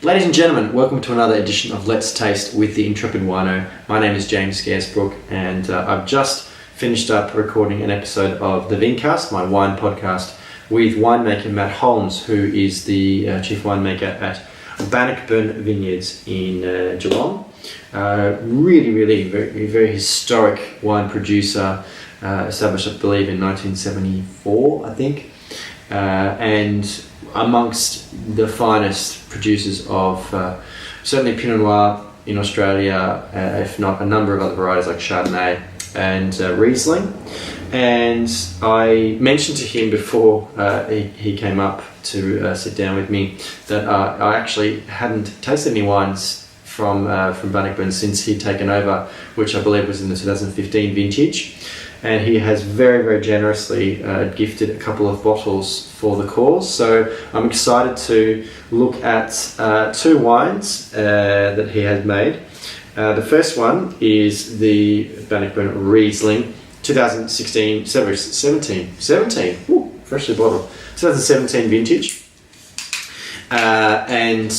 Ladies and gentlemen, welcome to another edition of Let's Taste with the Intrepid Wino. My name is James Garesbrook, and I've just finished up recording an episode of the Vincast, my wine podcast, with winemaker Matt Holmes, who is the chief winemaker at Bannockburn Vineyards in Geelong. Really very historic wine producer, established I believe in 1974, I think, and amongst the finest producers of certainly Pinot Noir in Australia, if not a number of other varieties like Chardonnay and Riesling. And I mentioned to him before he came up to sit down with me that I actually hadn't tasted any wines from Bannockburn since he'd taken over, which I believe was in the 2015 vintage. And he has very generously gifted a couple of bottles for the cause. So I'm excited to look at two wines that he has made. The first one is the Bannockburn Riesling 17, ooh, freshly bottled, 2017 vintage. And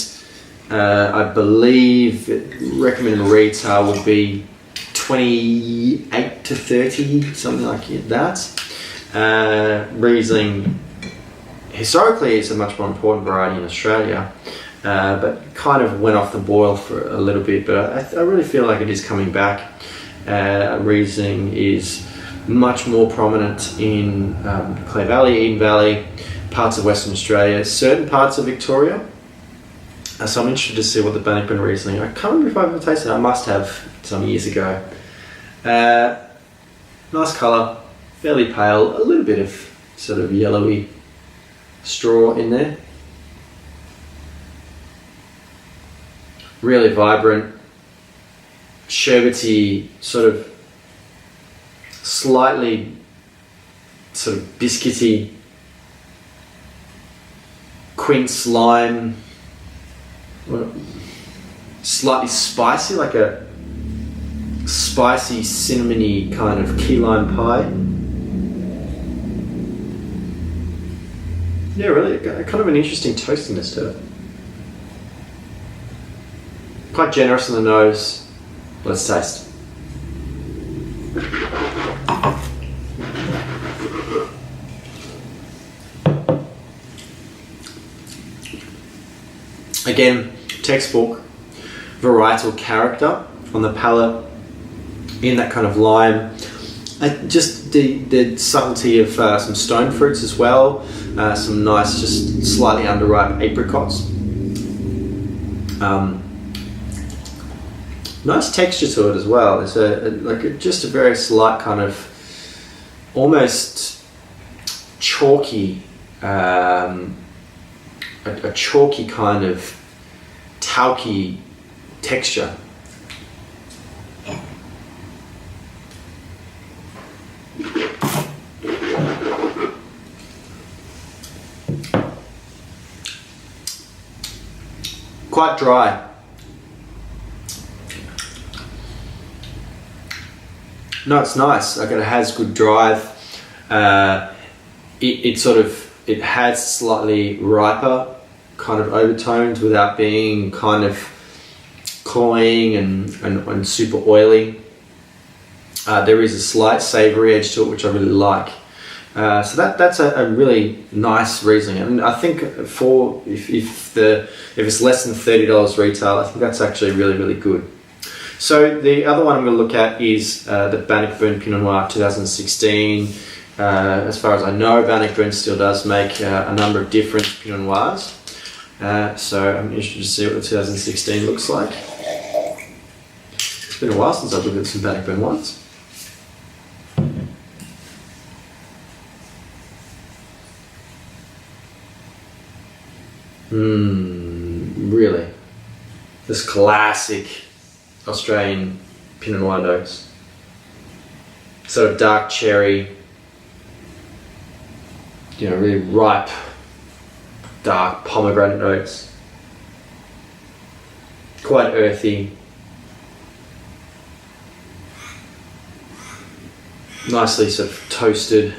I believe recommended retail would be 28 to 30, something like that. Riesling historically is a much more important variety in Australia, but kind of went off the boil for a little bit, but I really feel like it is coming back. Riesling is much more prominent in Clare Valley, Eden Valley, parts of Western Australia, certain parts of Victoria. So I'm interested to see what the Bannockburn Riesling, I can't remember if I've ever tasted it, I must have some years ago. Nice colour, fairly pale, a little bit of sort of yellowy straw in there. Really vibrant, sherbety, sort of slightly sort of biscuity, quince lime, slightly spicy, like a spicy cinnamony kind of key lime pie. Yeah, really kind of an interesting toastiness to it. Quite generous on the nose. Let's taste. Again, textbook varietal character on the palate, in that kind of lime. Just the subtlety of some stone fruits as well, some nice, just slightly underripe apricots. Nice texture to it as well. There's just a very slight kind of almost chalky, a chalky kind of talky texture. Quite dry. No, it's nice. Like, it has good drive. It has slightly riper kind of overtones without being kind of cloying and super oily. There is a slight savoury edge to it, which I really like. So that's a really nice Riesling, and I think if it's less than $30 retail, I think that's actually really good. So the other one I'm going to look at is the Bannockburn Pinot Noir 2016. As far as I know, Bannockburn still does make a number of different Pinot Noirs. So I'm interested to see what the 2016 looks like. It's been a while since I've looked at some Bannockburn wines. Really, this classic Australian Pinot Noir notes. Sort of dark cherry, really ripe, dark pomegranate notes. Quite earthy. Nicely sort of toasted,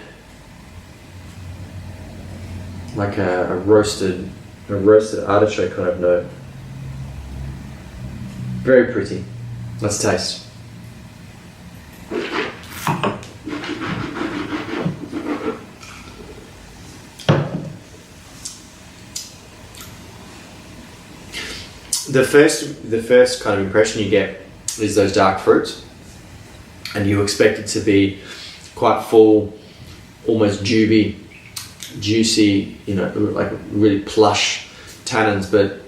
like a roasted artichoke kind of note. Very pretty. Let's taste. The first kind of impression you get is those dark fruits, and you expect it to be quite full, almost juicy, like really plush tannins, but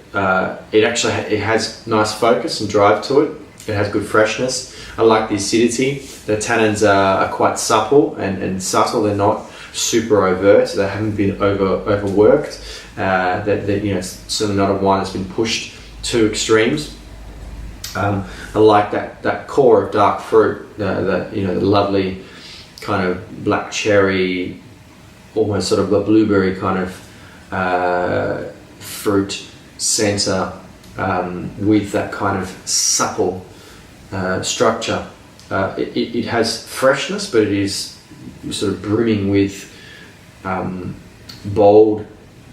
it has nice focus and drive to it. It has good freshness. I like the acidity. The tannins are quite supple and subtle. They're not super overt. They haven't been overworked. It's certainly not a wine that's been pushed to extremes. I like that core of dark fruit. The lovely kind of black cherry, almost sort of a blueberry kind of fruit center with that kind of supple structure. It has freshness, but it is sort of brimming with bold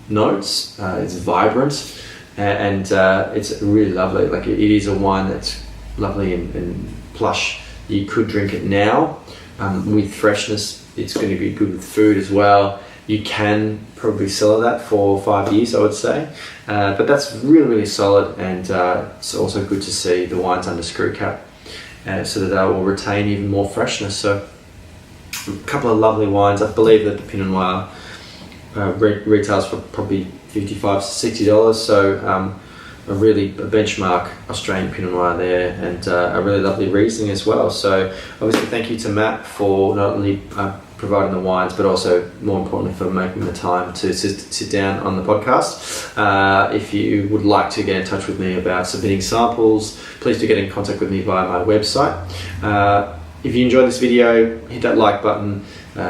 notes. It's vibrant, and it's really lovely. Like it is a wine that's lovely and plush. You could drink it now with freshness. It's going to be good with food as well. You can probably sell that for 5 years, I would say, but that's really solid, and it's also good to see the wines under screw cap, so that they will retain even more freshness. So a couple of lovely wines. I believe that the Pinot Noir retails for probably $55 to $60, so a benchmark Australian Pinot Noir there, and a really lovely Riesling as well. So obviously thank you to Matt for not only providing the wines, but also more importantly for making the time to sit down on the podcast. If you would like to get in touch with me about submitting samples, please do get in contact with me via my website. If you enjoyed this video, hit that like button,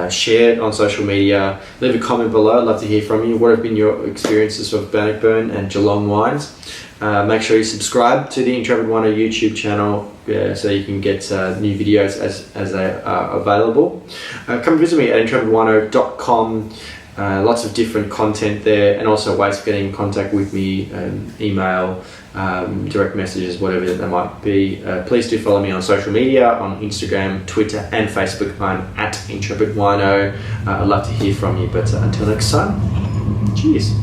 share it on social media, leave a comment below. I'd love to hear from you. What have been your experiences of Bannockburn and Geelong wines? Make sure you subscribe to the Intrepid Wino YouTube channel so you can get new videos as they are available. Come visit me at intrepidwino.com. Lots of different content there, and also ways of getting in contact with me, email, direct messages, whatever that might be. Please do follow me on social media, on Instagram, Twitter and Facebook. I'm at Intrepid Wino. I'd love to hear from you, but until next time, cheers.